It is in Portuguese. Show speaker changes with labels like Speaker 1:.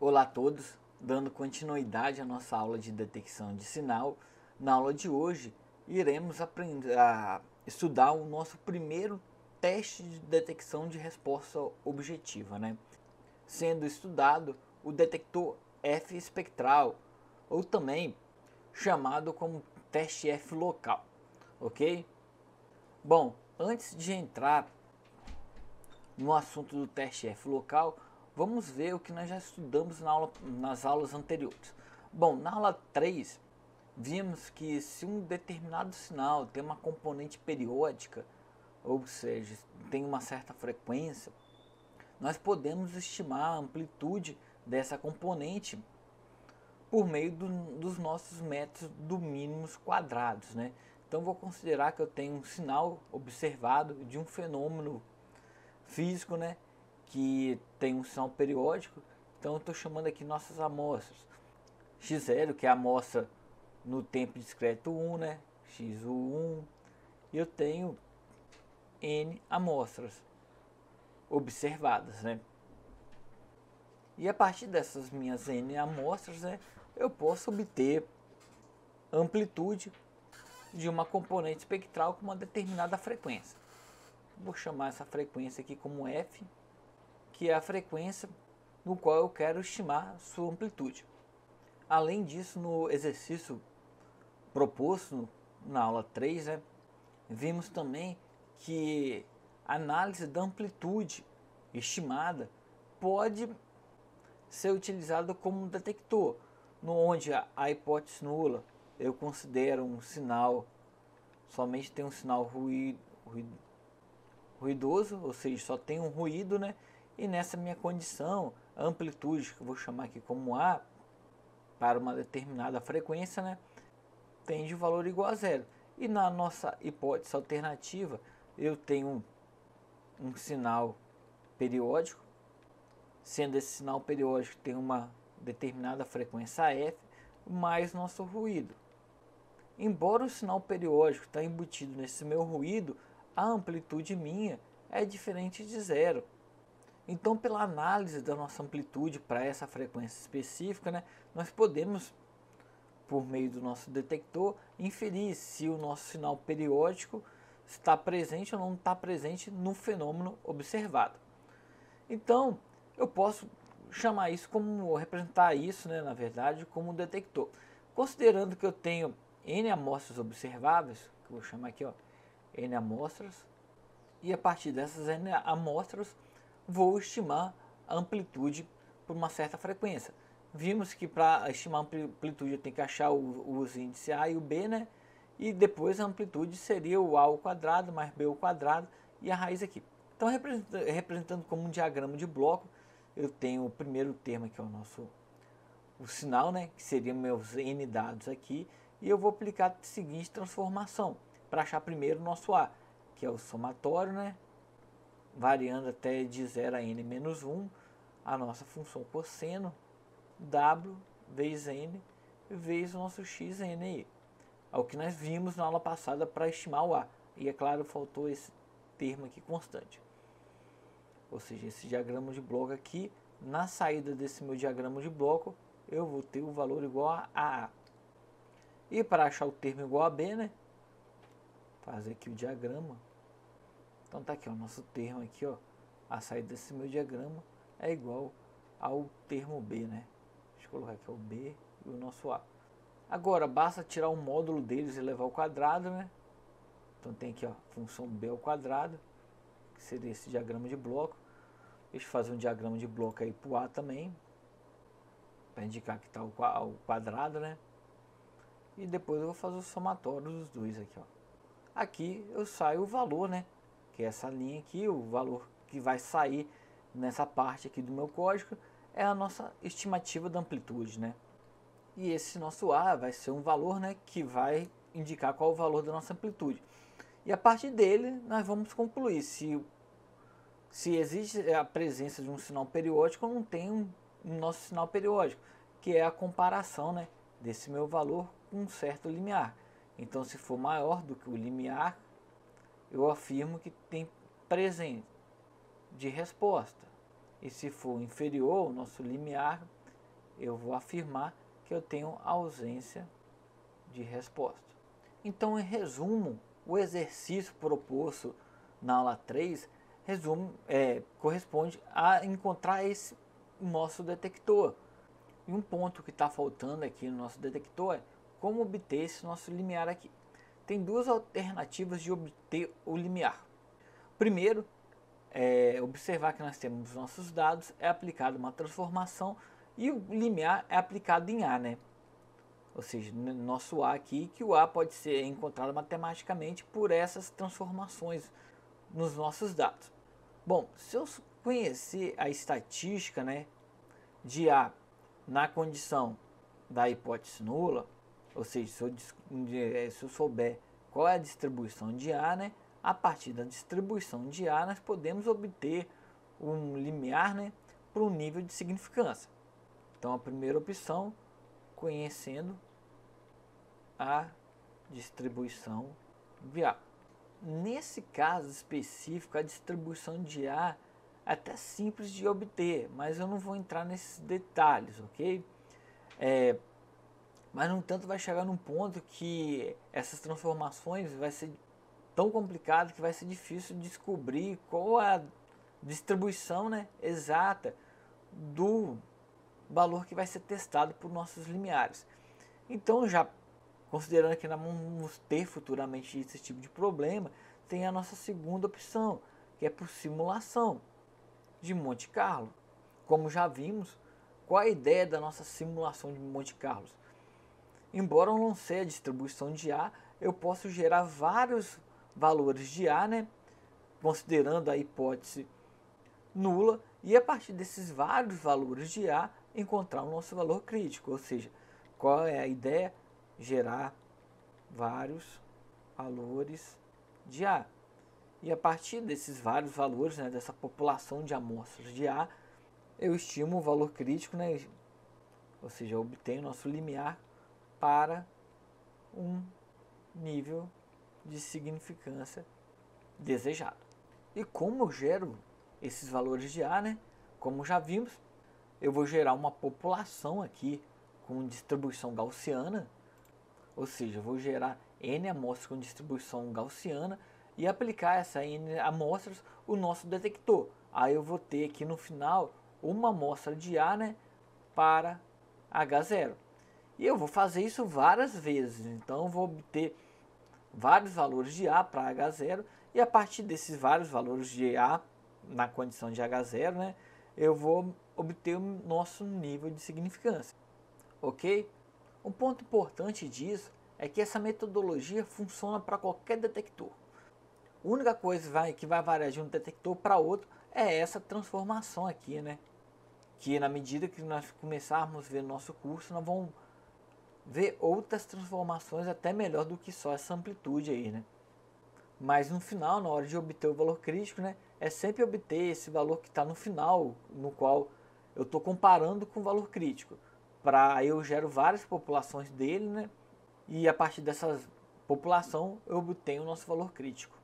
Speaker 1: Olá a todos, dando continuidade à nossa aula de detecção de sinal. Na aula de hoje, iremos aprender a estudar o nosso primeiro teste de detecção de resposta objetiva, Sendo estudado o detector F espectral, ou também chamado como teste F local, ok? Bom, antes de entrar no assunto do teste F local, vamos ver o que nós já estudamos nas aulas anteriores. Bom, na aula 3, vimos que se um determinado sinal tem uma componente periódica, ou seja, tem uma certa frequência, nós podemos estimar a amplitude dessa componente por meio dos nossos métodos do mínimos quadrados, Então vou considerar que eu tenho um sinal observado de um fenômeno físico, que tem um sinal periódico. Então eu estou chamando aqui nossas amostras. X0, que é a amostra no tempo discreto 1, X1, e eu tenho N amostras observadas, E a partir dessas minhas N amostras, eu posso obter amplitude de uma componente espectral com uma determinada frequência. Vou chamar essa frequência aqui como F, que é a frequência no qual eu quero estimar sua amplitude. Além disso, no exercício proposto na aula 3, vimos também que a análise da amplitude estimada pode ser utilizada como um detector, onde a hipótese nula eu considero um sinal, somente tem um sinal ruidoso, ou seja, só tem um ruído, E nessa minha condição, a amplitude, que eu vou chamar aqui como A, para uma determinada frequência, tem de valor igual a zero. E na nossa hipótese alternativa, eu tenho um sinal periódico, sendo esse sinal periódico tem uma determinada frequência F, mais nosso ruído. Embora o sinal periódico está embutido nesse meu ruído, a amplitude minha é diferente de zero. Então, pela análise da nossa amplitude para essa frequência específica, nós podemos, por meio do nosso detector, inferir se o nosso sinal periódico está presente ou não está presente no fenômeno observado. Então, eu posso chamar isso como, representar isso, na verdade, como um detector. Considerando que eu tenho N amostras observáveis, que eu vou chamar aqui, N amostras, e a partir dessas N amostras, vou estimar a amplitude por uma certa frequência. Vimos que para estimar a amplitude eu tenho que achar os índices A e o B, E depois a amplitude seria o A ao quadrado mais B ao quadrado e a raiz aqui. Então, representando como um diagrama de bloco, eu tenho o primeiro termo que é o sinal, que seria meus N dados aqui, e eu vou aplicar a seguinte transformação para achar primeiro o nosso A, que é o somatório, variando até de 0 a n menos 1, a nossa função cosseno, W vezes n, vezes o nosso xn aí. É o que nós vimos na aula passada para estimar o A. E é claro, faltou esse termo aqui constante. Ou seja, esse diagrama de bloco aqui, na saída desse meu diagrama de bloco, eu vou ter o valor igual a A. E para achar o termo igual a B, fazer aqui o diagrama. Então tá aqui, o nosso termo aqui, a saída desse meu diagrama é igual ao termo B, Deixa eu colocar aqui o B e o nosso A. Agora, basta tirar o módulo deles e levar ao quadrado, Então tem aqui, função B ao quadrado, que seria esse diagrama de bloco. Deixa eu fazer um diagrama de bloco aí para o A também, para indicar que está o quadrado, E depois eu vou fazer o somatório dos dois aqui, Aqui eu saio o valor, Que é essa linha aqui, o valor que vai sair nessa parte aqui do meu código, é a nossa estimativa da amplitude, E esse nosso A vai ser um valor, que vai indicar qual é o valor da nossa amplitude. E a partir dele, nós vamos concluir se existe a presença de um sinal periódico ou não tem um nosso sinal periódico, que é a comparação, desse meu valor com um certo limiar. Então, se for maior do que o limiar, eu afirmo que tem presente de resposta. E se for inferior ao nosso limiar, eu vou afirmar que eu tenho ausência de resposta. Então, em resumo, o exercício proposto na aula 3 corresponde a encontrar esse nosso detector. E um ponto que está faltando aqui no nosso detector é como obter esse nosso limiar aqui. Tem duas alternativas de obter o limiar. Primeiro, observar que nós temos os nossos dados, é aplicada uma transformação e o limiar é aplicado em A, né? Ou seja, no nosso A aqui, que o A pode ser encontrado matematicamente por essas transformações nos nossos dados. Bom, se eu conhecer a estatística, né, de A na condição da hipótese nula, ou seja, se eu souber qual é a distribuição de A, né, a partir da distribuição de A nós podemos obter um limiar, né, para um nível de significância. Então a primeira opção, conhecendo a distribuição de A. Nesse caso específico, a distribuição de A é até simples de obter, mas eu não vou entrar nesses detalhes, ok? Mas no entanto vai chegar num ponto que essas transformações vai ser tão complicado que vai ser difícil descobrir qual é a distribuição, né, exata do valor que vai ser testado por nossos limiares. Então, já considerando que nós vamos ter futuramente esse tipo de problema, tem a nossa segunda opção, que é por simulação de Monte Carlo. Como já vimos, qual a ideia da nossa simulação de Monte Carlo? Embora eu não sei a distribuição de A, eu posso gerar vários valores de A, né, considerando a hipótese nula, e a partir desses vários valores de A, encontrar o nosso valor crítico. Ou seja, qual é a ideia? Gerar vários valores de A. E a partir desses vários valores, né, dessa população de amostras de A, eu estimo o valor crítico, né, ou seja, eu obtenho o nosso limiar para um nível de significância desejado. E como eu gero esses valores de A, né, como já vimos, eu vou gerar uma população aqui com distribuição gaussiana, ou seja, eu vou gerar N amostras com distribuição gaussiana e aplicar essa N amostras o nosso detector. Aí eu vou ter aqui no final uma amostra de A, né, para H0. E eu vou fazer isso várias vezes, então eu vou obter vários valores de A para H0 e a partir desses vários valores de A na condição de H0, né, eu vou obter o nosso nível de significância, ok? Um ponto importante disso é que essa metodologia funciona para qualquer detector. A única coisa que vai variar de um detector para outro é essa transformação aqui, né? Que na medida que nós começarmos a ver nosso curso, nós vamos ver outras transformações até melhor do que só essa amplitude aí, né? Mas no final, na hora de obter o valor crítico, né, é sempre obter esse valor que está no final, no qual eu estou comparando com o valor crítico. Para eu gero várias populações dele, né, e a partir dessa população eu obtenho o nosso valor crítico.